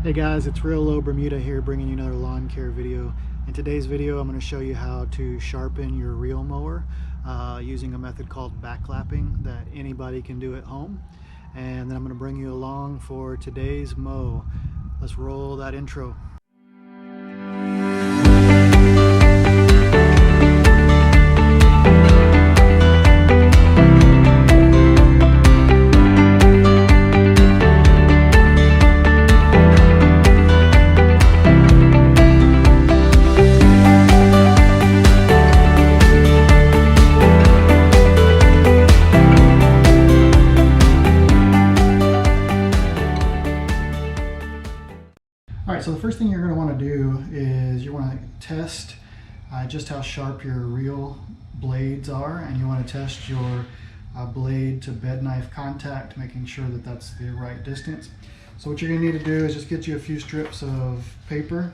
Hey guys, it's Real Low Bermuda here, bringing you another lawn care video. In today's video I'm going to show you how to sharpen your reel mower using a method called backlapping that anybody can do at home. And then I'm going to bring you along for today's mow. Let's roll that intro. Alright, so the first thing you're going to want to do is you want to test just how sharp your reel blades are, and you want to test your blade to bed knife contact, making sure that that's the right distance. So what you're going to need to do is just get you a few strips of paper,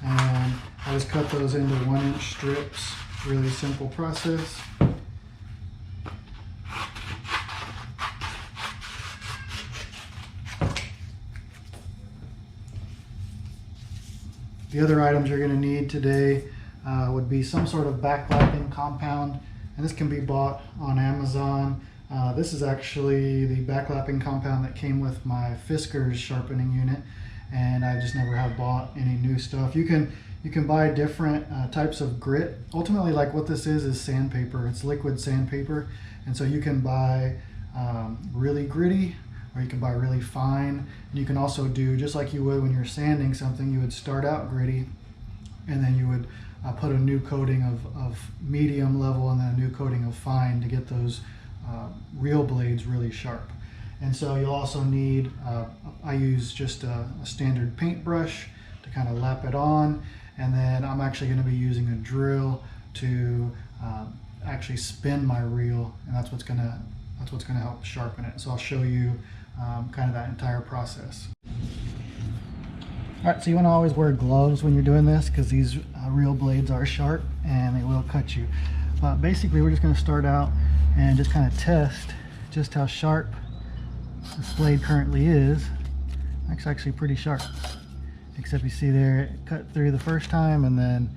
and I just cut those into 1-inch strips. Really simple process. The other items you're going to need today would be some sort of backlapping compound, and this can be bought on Amazon. This is actually the backlapping compound that came with my Fiskars sharpening unit, and I just never have bought any new stuff. You can buy different types of grit. Ultimately, like what this is sandpaper. It's liquid sandpaper, and so you can buy really gritty, or you can buy really fine. And you can also do just like you would when you're sanding something. You would start out gritty, and then you would put a new coating of medium level and then a new coating of fine to get those reel blades really sharp. And so you'll also need, I use just a standard paintbrush to kind of lap it on, and then I'm actually going to be using a drill to actually spin my reel, and that's what's going to help sharpen it. So I'll show you kind of that entire process. Alright, so you want to always wear gloves when you're doing this, because these reel blades are sharp and they will cut you. But basically we're just going to start out and just kind of test just how sharp this blade currently is. It's actually pretty sharp, except you see there it cut through the first time and then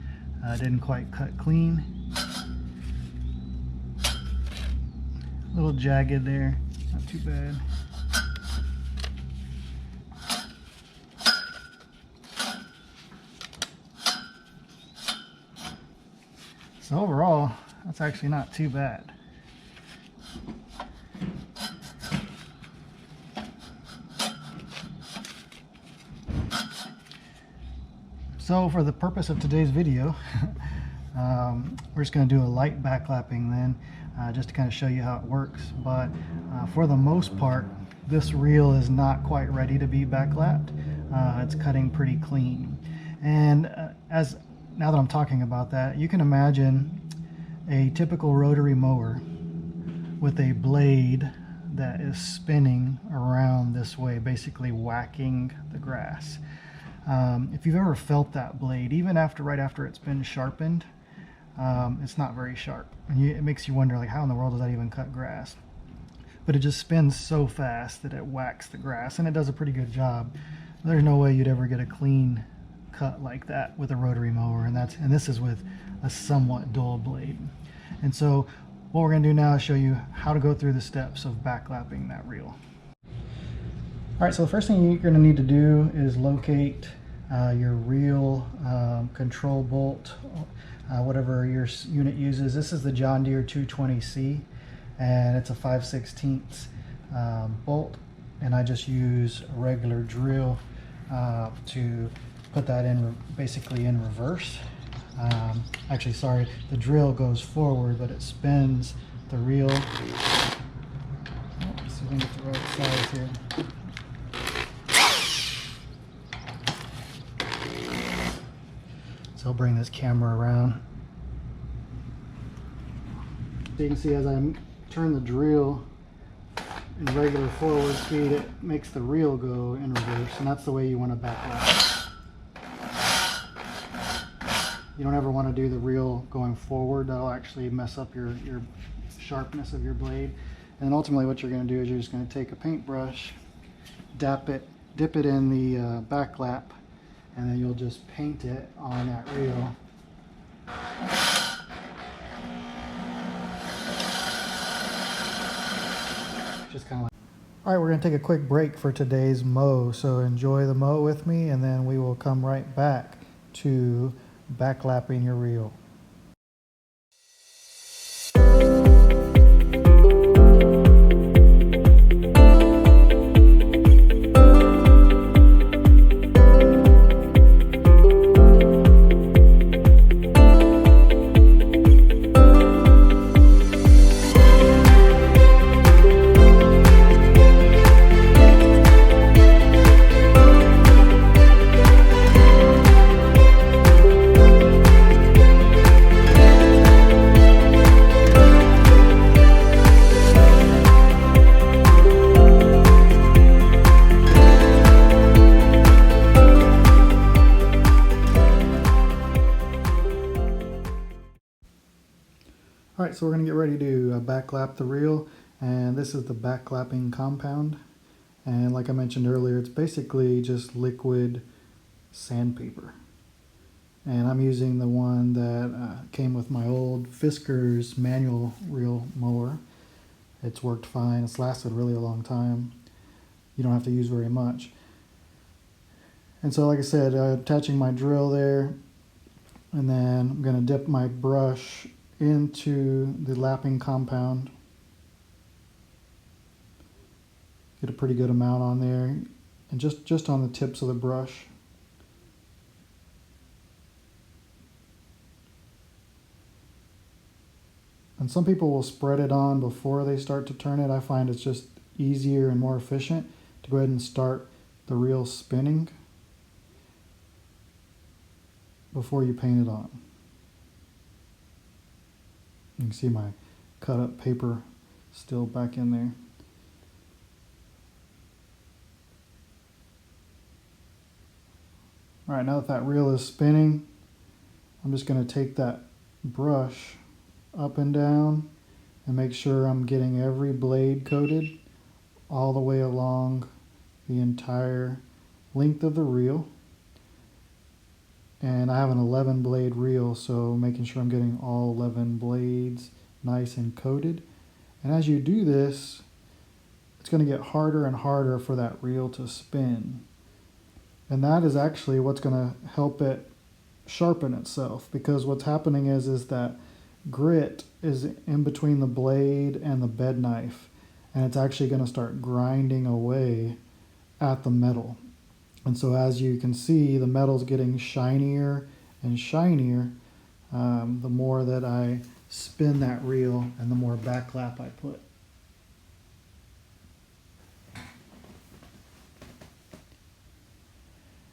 didn't quite cut clean. A little jagged there, not too bad. So overall, that's actually not too bad. So for the purpose of today's video, we're just going to do a light backlapping then, just to kind of show you how it works. But for the most part, this reel is not quite ready to be backlapped. It's cutting pretty clean. And now that I'm talking about that, you can imagine a typical rotary mower with a blade that is spinning around this way, basically whacking the grass. If you've ever felt that blade, even right after it's been sharpened, it's not very sharp, and it makes you wonder, like, how in the world does that even cut grass? But it just spins so fast that it whacks the grass, and it does a pretty good job. There's no way you'd ever get a clean cut like that with a rotary mower, and this is with a somewhat dull blade. And so what we're going to do now is show you how to go through the steps of backlapping that reel. Alright, so the first thing you're going to need to do is locate your reel control bolt, whatever your unit uses. This is the John Deere 220C, and it's a 5/16 bolt, and I just use a regular drill to put that in, basically in reverse. Actually, sorry, the drill goes forward, but it spins the reel. Let's see if we can get the right size here. So I'll bring this camera around. So you can see as I turn the drill in regular forward speed, it makes the reel go in reverse, and that's the way you want to backlap. You don't ever want to do the reel going forward. That'll actually mess up your sharpness of your blade. And ultimately what you're going to do is you're just going to take a paintbrush, dap it dip it in the backlap, and then you'll just paint it on that reel. Just kind of like. All right, we're going to take a quick break for today's mow, so enjoy the mow with me, and then we will come right back to backlapping your reel. All right, so we're going to get ready to backlap the reel, and this is the backlapping compound. And like I mentioned earlier, it's basically just liquid sandpaper. And I'm using the one that came with my old Fisker's manual reel mower. It's worked fine. It's lasted really a long time. You don't have to use very much. And so like I said, attaching my drill there, and then I'm going to dip my brush into the lapping compound. Get a pretty good amount on there, and just on the tips of the brush. And some people will spread it on before they start to turn it. I find it's just easier and more efficient to go ahead and start the reel spinning before you paint it on. You can see my cut up paper still back in there. All right, now that reel is spinning, I'm just going to take that brush up and down and make sure I'm getting every blade coated all the way along the entire length of the reel. And I have an 11 blade reel, so making sure I'm getting all 11 blades nice and coated. And as you do this, it's going to get harder and harder for that reel to spin. And that is actually what's going to help it sharpen itself, because what's happening is that grit is in between the blade and the bed knife, and it's actually going to start grinding away at the metal. And so as you can see, the metal's getting shinier and shinier the more that I spin that reel and the more backlap I put.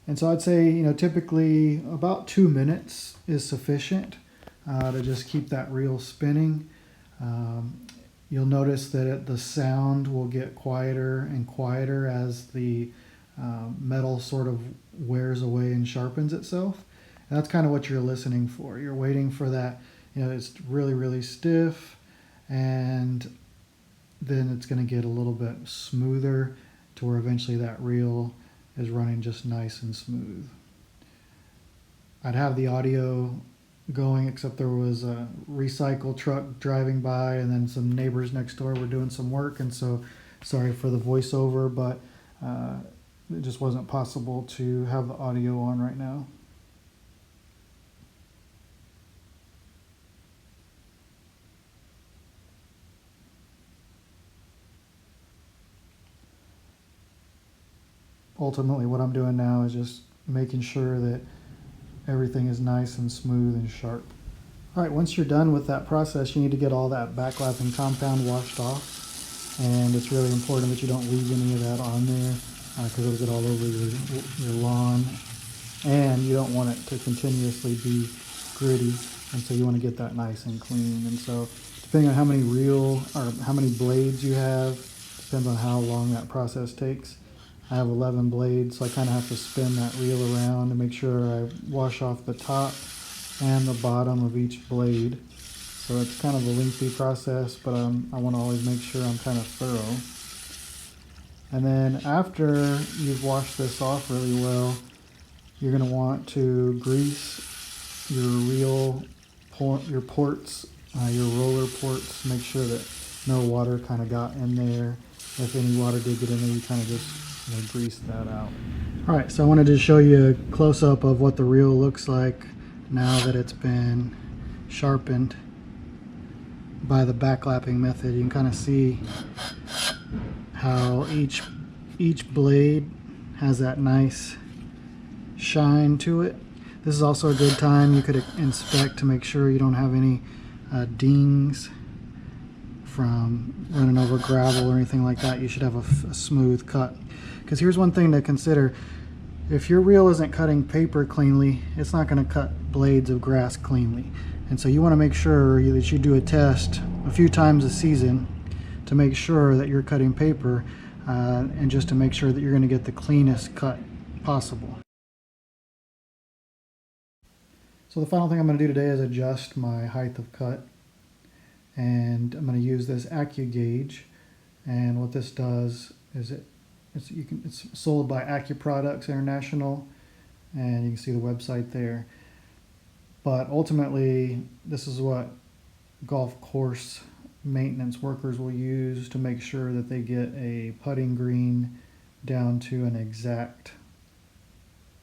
And so I'd say, typically about 2 minutes is sufficient to just keep that reel spinning. You'll notice that the sound will get quieter and quieter as the metal sort of wears away and sharpens itself. And that's kind of what you're listening for. You're waiting for that, it's really, really stiff, and then it's going to get a little bit smoother to where eventually that reel is running just nice and smooth. I'd have the audio going, except there was a recycle truck driving by, and then some neighbors next door were doing some work, and so sorry for the voiceover, but it just wasn't possible to have the audio on right now. Ultimately, what I'm doing now is just making sure that everything is nice and smooth and sharp. All right, once you're done with that process, you need to get all that backlapping compound washed off. And it's really important that you don't leave any of that on there, because it'll get all over your lawn, and you don't want it to continuously be gritty, and so you want to get that nice and clean. And so depending on how many how many blades you have, depends on how long that process takes. I have 11 blades, so I kind of have to spin that reel around to make sure I wash off the top and the bottom of each blade. So it's kind of a lengthy process, but I want to always make sure I'm kind of thorough. And then after you've washed this off really well, you're going to want to grease your reel, your ports, your roller ports. Make sure that no water kind of got in there. If any water did get in there, you kind of just grease that out. All right, so I wanted to show you a close-up of what the reel looks like now that it's been sharpened by the backlapping method. You can kind of see how each blade has that nice shine to it. This is also a good time you could inspect to make sure you don't have any dings from running over gravel or anything like that. You should have a smooth cut. Because here's one thing to consider. If your reel isn't cutting paper cleanly, it's not going to cut blades of grass cleanly. And so you want to make sure that you do a test a few times a season to make sure that you're cutting paper and just to make sure that you're going to get the cleanest cut possible. So the final thing I'm going to do today is adjust my height of cut. And I'm going to use this Accu-Gauge. And what this does is it's sold by Accu Products International, and you can see the website there. But ultimately, this is what golf course maintenance workers will use to make sure that they get a putting green down to an exact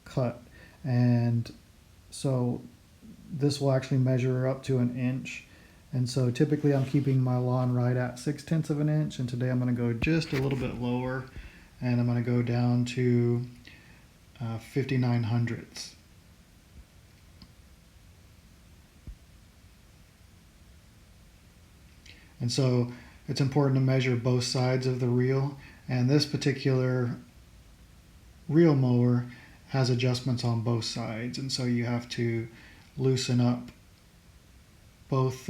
cut. And so this will actually measure up to 1 inch. And so typically I'm keeping my lawn right at 6/10 of an inch, and today I'm going to go just a little bit lower, and I'm going to go down to 59 hundredths. And so it's important to measure both sides of the reel, and this particular reel mower has adjustments on both sides, and so you have to loosen up both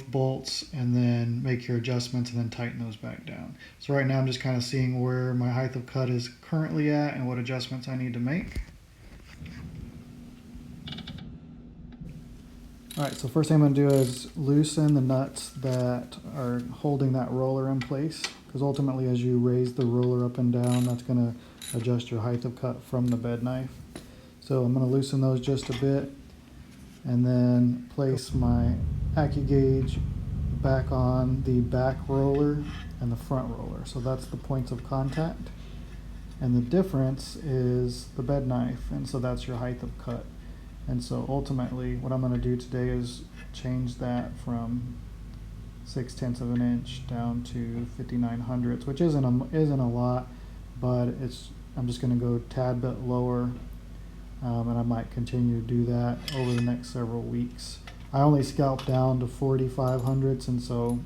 bolts and then make your adjustments and then tighten those back down. So right now I'm just kind of seeing where my height of cut is currently at and what adjustments I need to make. Alright, so first thing I'm going to do is loosen the nuts that are holding that roller in place, because ultimately as you raise the roller up and down, that's going to adjust your height of cut from the bed knife. So I'm going to loosen those just a bit, and then place my Accu-Gauge back on the back roller and the front roller. So that's the points of contact. And the difference is the bed knife, and so that's your height of cut. And so ultimately what I'm going to do today is change that from 6/10 of an inch down to 59 hundredths, which isn't a lot, but I'm just going to go a tad bit lower. And I might continue to do that over the next several weeks. I only scalp down to 45 hundredths, and so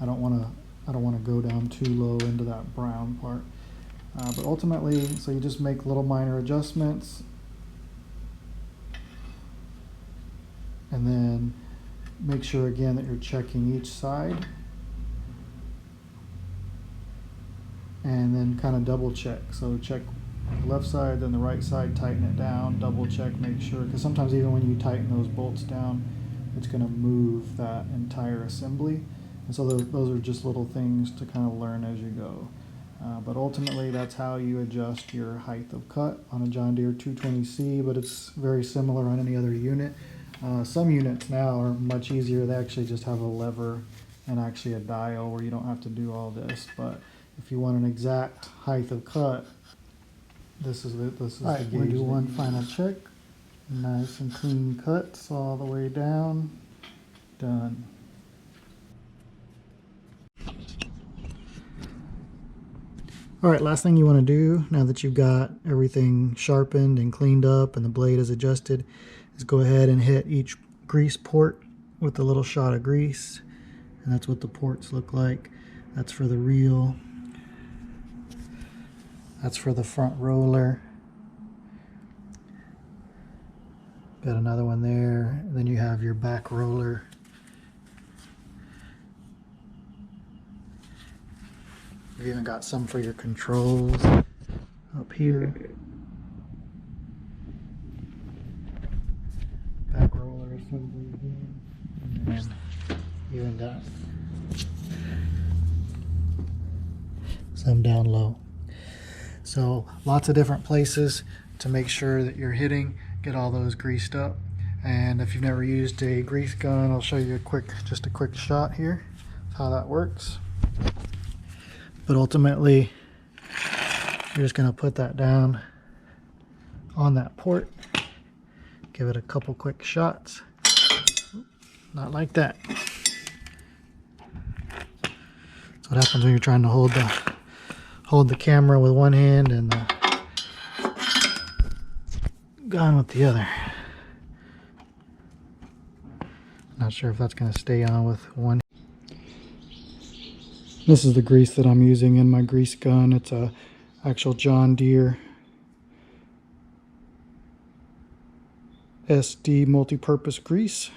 I don't want to go down too low into that brown part. But ultimately, so you just make little minor adjustments, and then make sure again that you're checking each side, and then kind of double check. So check the left side, then the right side, tighten it down, double check, make sure, because sometimes even when you tighten those bolts down, it's going to move that entire assembly. And so those are just little things to kind of learn as you go. But ultimately that's how you adjust your height of cut on a John Deere 220C, but it's very similar on any other unit. Some units now are much easier. They actually just have a lever and actually a dial where you don't have to do all this. But if you want an exact height of cut, this is all right, we'll do one final check. Nice and clean cuts all the way down. Done. All right, last thing you want to do now that you've got everything sharpened and cleaned up and the blade is adjusted is go ahead and hit each grease port with a little shot of grease. And that's what the ports look like. That's for the reel. That's for the front roller. Got another one there. And then you have your back roller. You've even got some for your controls up here. Back roller assembly again. And then even got some down low. So lots of different places to make sure that you're hitting, get all those greased up. And if you've never used a grease gun, I'll show you just a quick shot here of how that works. But ultimately, you're just going to put that down on that port, give it a couple quick shots. Not like that. That's what happens when you're trying to hold the camera with one hand and the gun with the other. Not sure if that's going to stay on with one. This is the grease that I'm using in my grease gun. It's a actual John Deere SD multi-purpose grease.